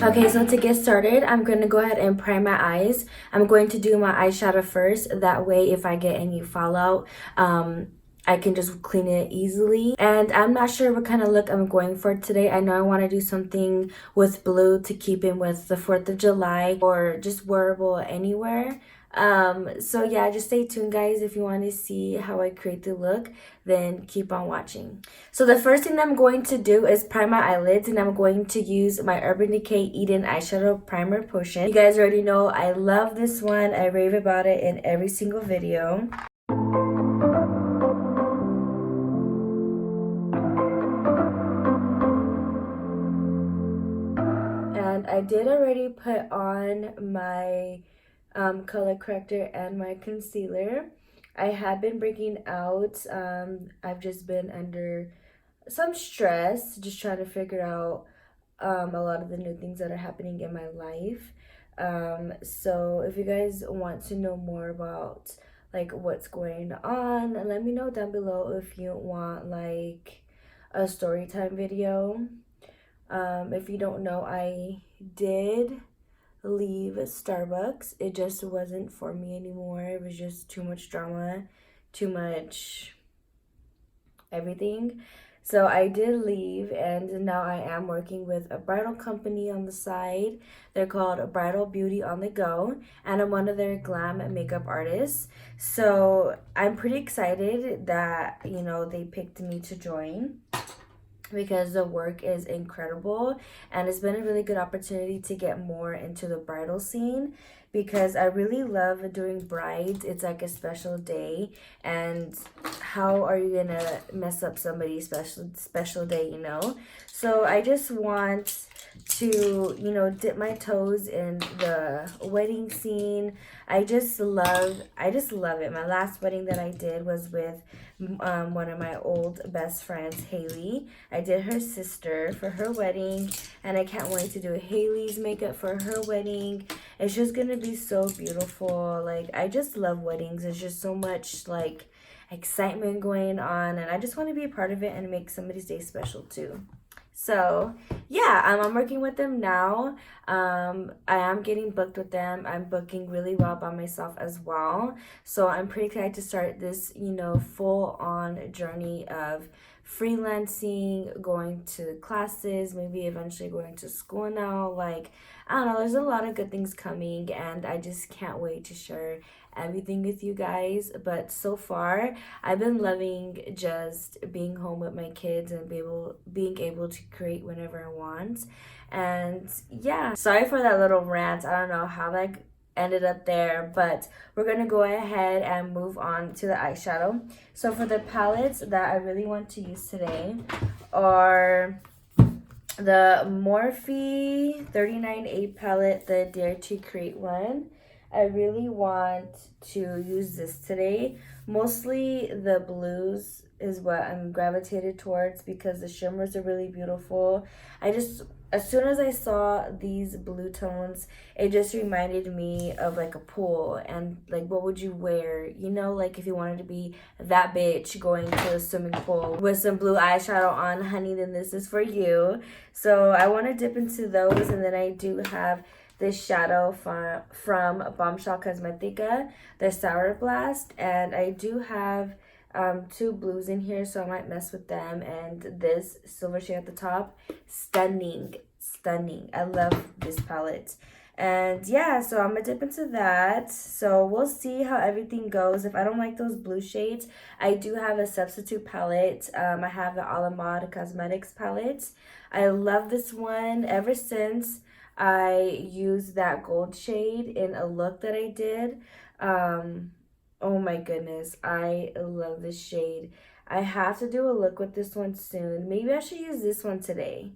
Okay, so to get started, I'm going to go ahead and prime my eyes. I'm going to do my eyeshadow first. That way, if I get any fallout, I can just clean it easily. And I'm not sure what kind of look I'm going for today. I know I want to do something with blue to keep in with the 4th of July or just wearable anywhere. So yeah, just stay tuned guys. If you want to see how I create the look, then keep on watching. So the first thing that I'm going to do is prime my eyelids, and I'm going to use my Urban Decay Eden Eyeshadow Primer Potion. You guys already know I love this one. I rave about it in every single video. And I did already put on my color corrector and my concealer. I have been breaking out. I've just been under some stress, just trying to figure out a lot of the new things that are happening in my life. So if you guys want to know more about like what's going on, let me know down below if you want like a story time video. If you don't know, I did leave Starbucks. It just wasn't for me anymore. It was just too much drama, too much everything. So I did leave, and now I am working with a bridal company on the side. They're called Bridal Beauty on the Go, and I'm one of their glam makeup artists. So I'm pretty excited that, you know, they picked me to join, because the work is incredible, and it's been a really good opportunity to get more into the bridal scene, because I really love doing brides. It's like a special day, and how are you gonna mess up somebody's special day, you know? So I just want to, you know, dip my toes in the wedding scene. I just love it. My last wedding that I did was with one of my old best friends, Haley. I did her sister for her wedding, and I can't wait to do Haley's makeup for her wedding. It's just gonna be so beautiful. Like, I just love weddings. There's just so much like excitement going on, and I just want to be a part of it and make somebody's day special too. So yeah, I'm working with them now. I am getting booked with them. I'm booking really well by myself as well. So I'm pretty excited to start this, you know, full-on journey of freelancing, going to classes, maybe eventually going to school now. Like, I don't know, there's a lot of good things coming, and I just can't wait to share everything with you guys. But so far, I've been loving just being home with my kids and being able to create whenever I want. And yeah, sorry for that little rant. I don't know how that ended up there, but we're gonna go ahead and move on to the eyeshadow. So for the palettes that I really want to use today are the Morphe 39A palette, the Dare to Create one. I really want to use this today. Mostly the blues is what I'm gravitated towards, because the shimmers are really beautiful. As soon as I saw these blue tones, it just reminded me of like a pool, and like, what would you wear? You know, like if you wanted to be that bitch going to a swimming pool with some blue eyeshadow on, honey, then this is for you. So I want to dip into those, and then I do have this shadow from Bombshell Cosmetica, the Sour Blast, and I do have two blues in here, so I might mess with them. And this silver shade at the top, stunning. I love this palette. And yeah, so I'm gonna dip into that. So we'll see how everything goes. If I don't like those blue shades, I do have a substitute palette. I have the Alamar Cosmetics palette. I love this one ever since I used that gold shade in a look that I did. Oh my goodness, I love this shade. I have to do a look with this one soon. Maybe I should use this one today.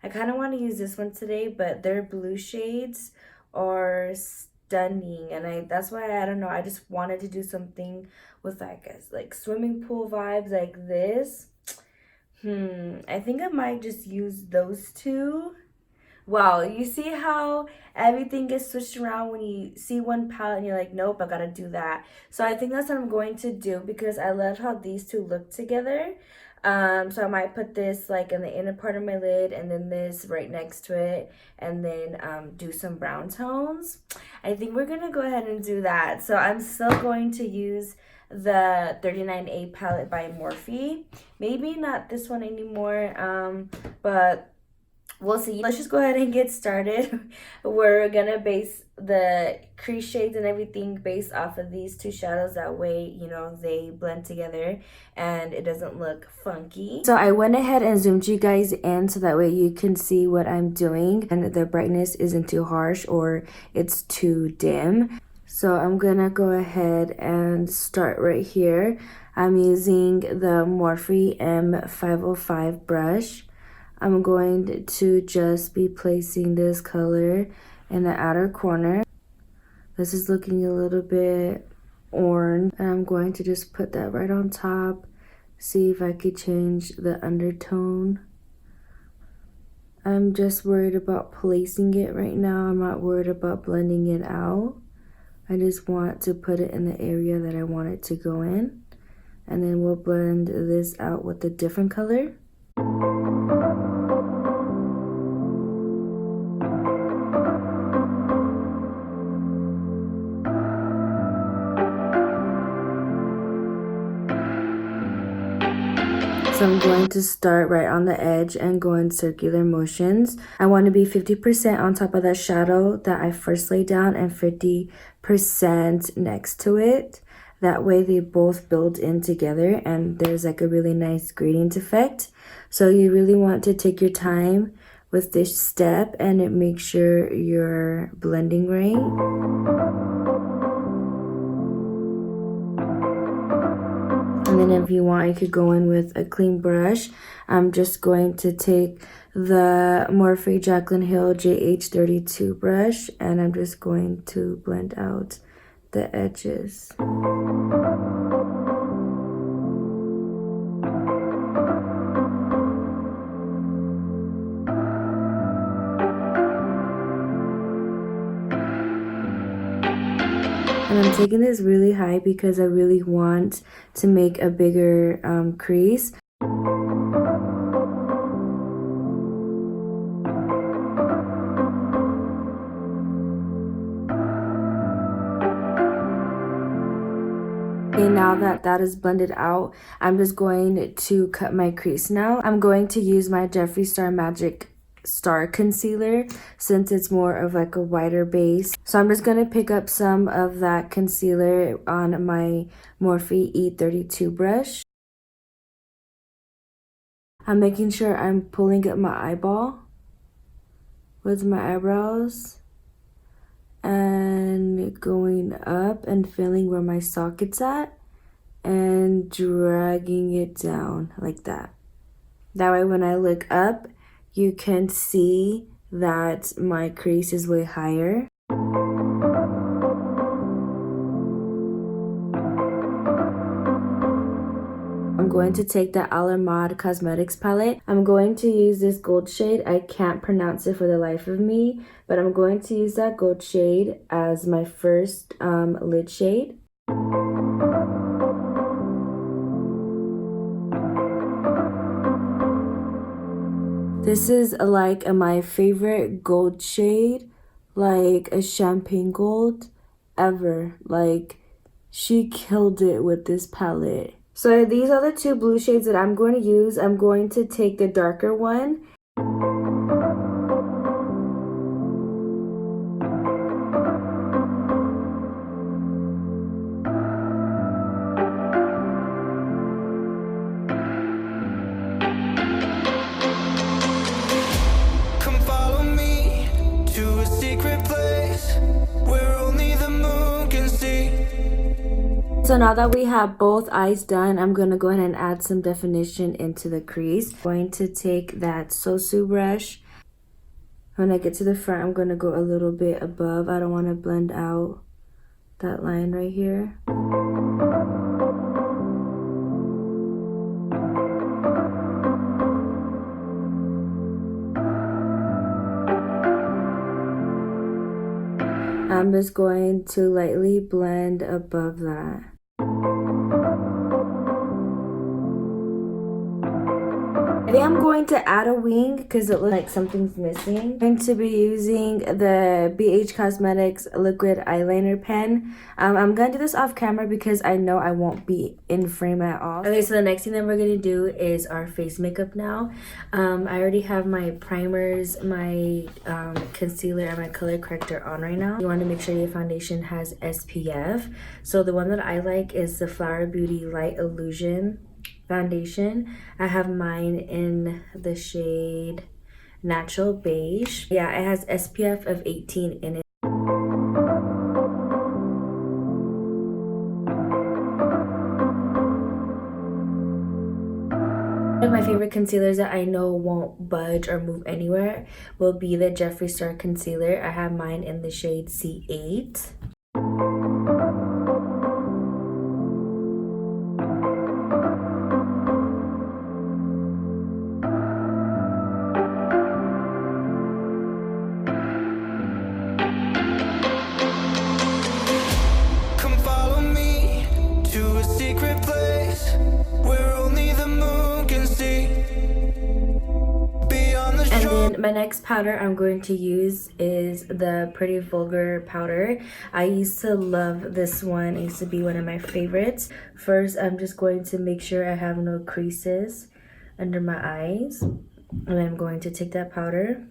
I kind of want to use this one today, but their blue shades are stunning, and that's why, I don't know, I just wanted to do something with like swimming pool vibes like this. I think I might just use those two. Wow, you see how everything gets switched around when you see one palette and you're like, nope, I gotta do that. So I think that's what I'm going to do, because I love how these two look together. So I might put this like in the inner part of my lid and then this right next to it, and then do some brown tones. I think we're gonna go ahead and do that. So I'm still going to use the 39A palette by Morphe. Maybe not this one anymore, but we'll see. Let's just go ahead and get started. We're gonna base the crease shades and everything based off of these two shadows. That way, you know, they blend together and it doesn't look funky. So I went ahead and zoomed you guys in so that way you can see what I'm doing and the brightness isn't too harsh or it's too dim. So I'm gonna go ahead and start right here. I'm using the Morphe M505 brush. I'm going to just be placing this color in the outer corner. This is looking a little bit orange, and I'm going to just put that right on top. See if I could change the undertone. I'm just worried about placing it right now. I'm not worried about blending it out. I just want to put it in the area that I want it to go in. And then we'll blend this out with a different color. So I'm going to start right on the edge and go in circular motions. I want to be 50% on top of that shadow that I first laid down and 50% next to it. That way they both build in together and there's like a really nice gradient effect. So you really want to take your time with this step and make sure you're blending right. And then if you want, you could go in with a clean brush. I'm just going to take the Morphe Jaclyn Hill JH32 brush and I'm just going to blend out the edges. And I'm taking this really high because I really want to make a bigger crease. Okay, now that that is blended out, I'm just going to cut my crease now. I'm going to use my Jeffree Star Magic Star Concealer since it's more of like a wider base. So I'm just going to pick up some of that concealer on my Morphe E32 brush. I'm making sure I'm pulling up my eyeball with my eyebrows and going up and feeling where my socket's at and dragging it down like that. That way when I look up, you can see that my crease is way higher. I'm going to take the Alamar Cosmetics palette. I'm going to use this gold shade. I can't pronounce it for the life of me, but I'm going to use that gold shade as my first lid shade. This is like my favorite gold shade, like a champagne gold ever. Like, she killed it with this palette. So these are the two blue shades that I'm going to use. I'm going to take the darker one. So now that we have both eyes done, I'm going to go ahead and add some definition into the crease. I'm going to take that Sosu brush. When I get to the front, I'm going to go a little bit above. I don't want to blend out that line right here. I'm just going to lightly blend above that. think I'm going to add a wing because it looks like something's missing. I'm going to be using the BH Cosmetics liquid eyeliner pen. I'm going to do this off camera because I know I won't be in frame at all. Okay, so the next thing that we're going to do is our face makeup now. I already have my primers, my concealer, and my color corrector on right now. You want to make sure your foundation has SPF. So the one that I like is the Flower Beauty Light Illusion foundation. I have mine in the shade Natural Beige. Yeah, it has SPF of 18 in it. One of my favorite concealers that I know won't budge or move anywhere will be the Jeffree Star concealer. I have mine in the shade C8. My next powder I'm going to use is the Pretty Vulgar powder. I used to love this one. It used to be one of my favorites. First, I'm just going to make sure I have no creases under my eyes. And I'm going to take that powder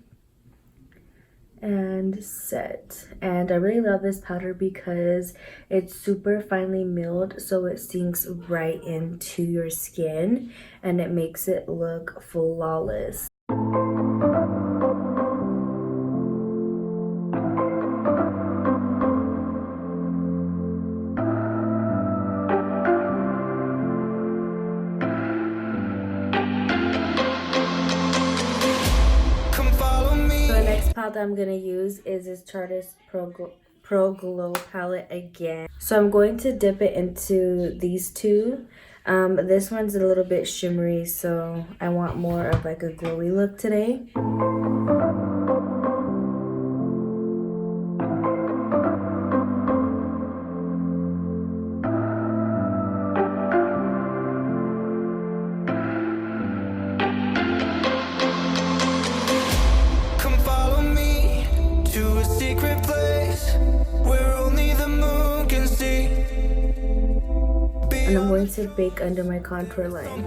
and set. And I really love this powder because it's super finely milled, so it sinks right into your skin and it makes it look flawless. That I'm gonna use is this Tarte Pro Glow palette again. So I'm going to dip it into these two. This one's a little bit shimmery, so I want more of like a glowy look today. And I'm going to bake under my contour line.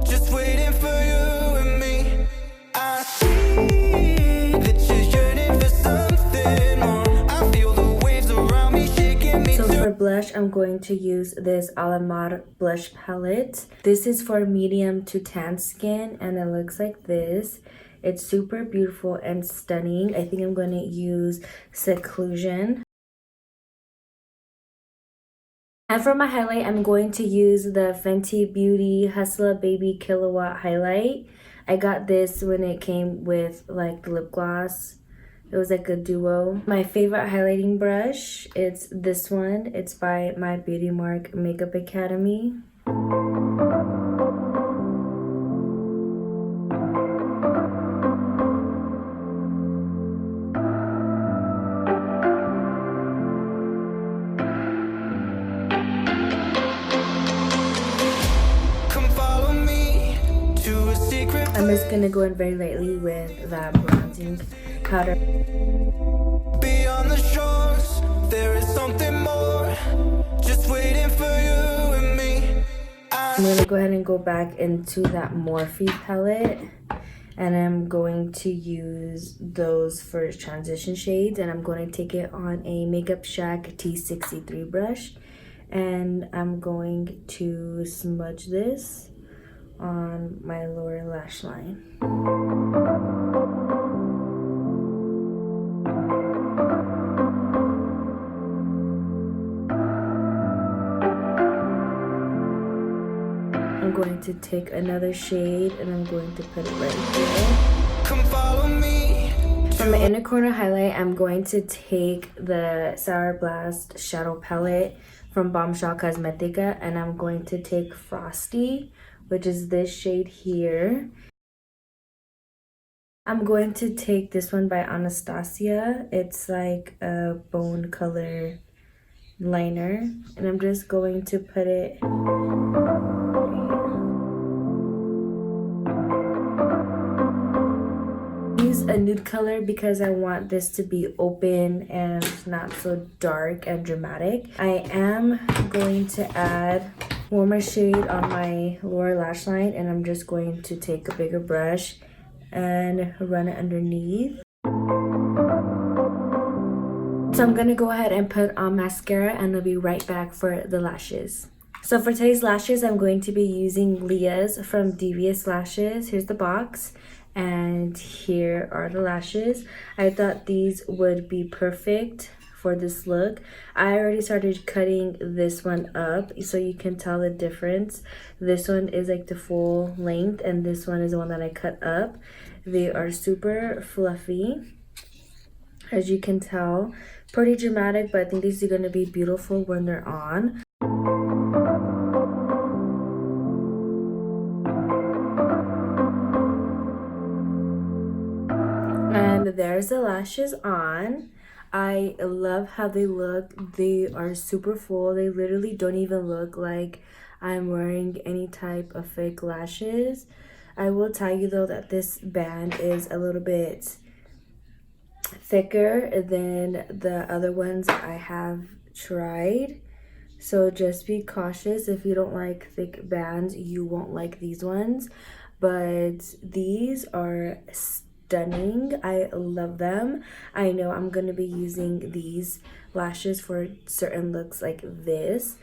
Just waiting for you and me. I see that you're yearning for something more. I feel the waves around me shaking me. So for blush, I'm going to use this Alamar blush palette. This is for medium to tan skin and it looks like this. It's super beautiful and stunning. I think I'm going to use Seclusion. And for my highlight, I'm going to use the Fenty Beauty Hustla Baby Highlight. I got this when it came with like the lip gloss. It was like a duo. My favorite highlighting brush, it's this one. It's by my Beauty Mark Makeup Academy. I'm just gonna go in very lightly with that bronzing powder. Beyond the shores, there is something more, just waiting for you and me. I'm gonna go ahead and go back into that Morphe palette, and I'm going to use those for transition shades, and I'm going to take it on a Makeup Shack T63 brush, and I'm going to smudge this on my lower lash line. I'm going to take another shade and I'm going to put it right here. Come follow me. For my inner corner highlight, I'm going to take the Sour Blast Shadow Palette from Bombshell Cosmetica, and I'm going to take Frosty, which is this shade here. I'm going to take this one by Anastasia. It's like a bone color liner, and I'm just going to put it. nude color because I want this to be open and not so dark and dramatic. I am going to add warmer shade on my lower lash line, and I'm just going to take a bigger brush and run it underneath. So I'm gonna go ahead and put on mascara, and I'll be right back for the lashes. So for today's lashes, I'm going to be using LEAH's from Devious Lashes. Here's the box, and here are the lashes. I thought these would be perfect for this look. I already started cutting this one up so you can tell the difference. This one is like the full length, and this one is the one that I cut up. They are super fluffy, as you can tell. Pretty dramatic, but I think these are going to be beautiful when they're on. And there's the lashes on. I love how they look. They are super full. They literally don't even look like I'm wearing any type of fake lashes. I will tell you though that this band is a little bit thicker than the other ones I have tried. So just be cautious. If you don't like thick bands, you won't like these ones. But these are stunning. I love them. I know I'm gonna be using these lashes for certain looks like this,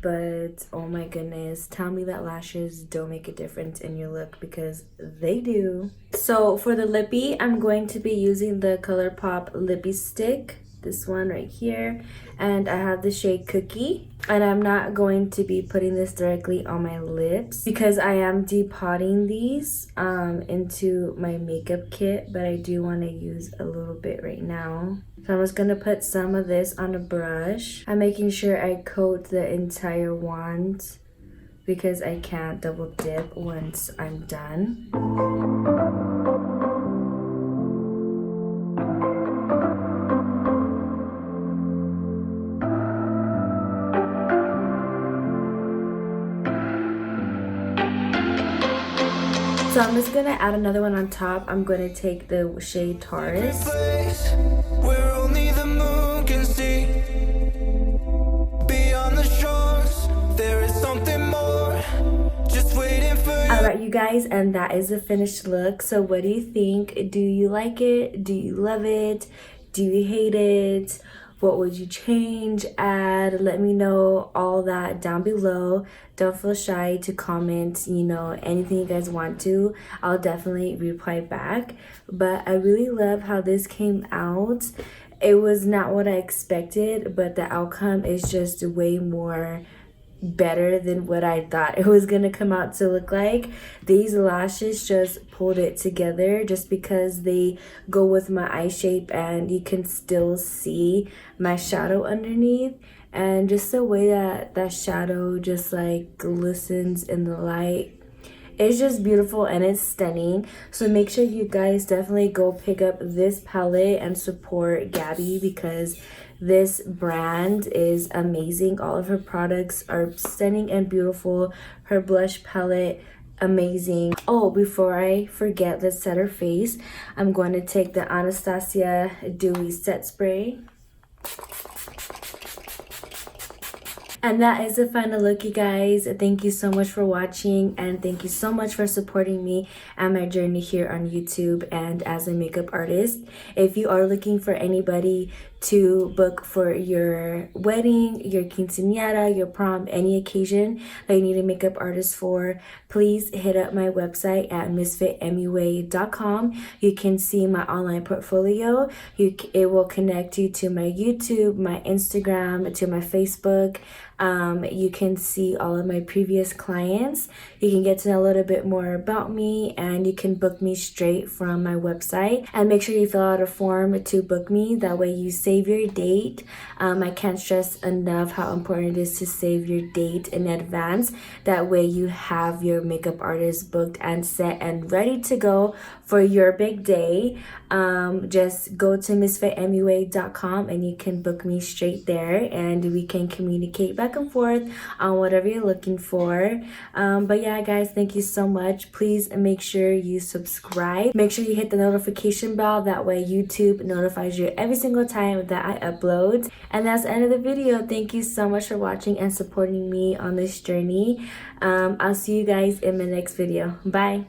but oh my goodness, tell me that lashes don't make a difference in your look, because they do. So for the lippy, I'm going to be using the ColourPop lippy stick, this one right here, and I have the shade Cookie. And I'm not going to be putting this directly on my lips because I am depotting these into my makeup kit, but I do want to use a little bit right now. So I'm just going to put some of this on a brush. I'm making sure I coat the entire wand because I can't double dip once I'm done. So I'm just gonna add another one on top. I'm gonna take the shade Taurus. Where only the moon can see. Beyond the shores, there is something more. Just waiting for you. Alright, you guys, and that is the finished look. So what do you think? Do you like it? Do you love it? Do you hate it? What would you change, add? Let me know all that down below. Don't feel shy to comment, you know, anything you guys want to. I'll definitely reply back. But I really love how this came out. It was not what I expected, but the outcome is just way more better than what I thought it was gonna come out to look like. These lashes just pulled it together just because they go with my eye shape, and you can still see my shadow underneath, and just the way that that shadow just like glistens in the light. It's just beautiful and it's stunning. So make sure you guys definitely go pick up this palette and support Gabby, because this brand is amazing. All of her products are stunning and beautiful. Her blush palette, amazing. Oh, before I forget, let's set her face. I'm going to take the Anastasia Dewy Set Spray. And that is the final look, you guys. Thank you so much for watching, and thank you so much for supporting me and my journey here on YouTube and as a makeup artist. If you are looking for anybody to book for your wedding, your quinceañera, your prom, any occasion that you need a makeup artist for, please hit up my website at misfitmua.com. You can see my online portfolio. It will connect you to my YouTube, my Instagram, to my Facebook. You can see all of my previous clients. You can get to know a little bit more about me, and you can book me straight from my website. And make sure you fill out a form to book me. That way you save your date. I can't stress enough how important it is to save your date in advance. That way you have your makeup artist booked and set and ready to go for your big day. just go to misfitmua.com and you can book me straight there, and we can communicate back and forth on whatever you're looking for. But yeah, guys, thank you so much. Please make sure you subscribe. Make sure you hit the notification bell. That way YouTube notifies you every single time that I upload. And that's the end of the video. Thank you so much for watching and supporting me on this journey. I'll see you guys in my next video. Bye.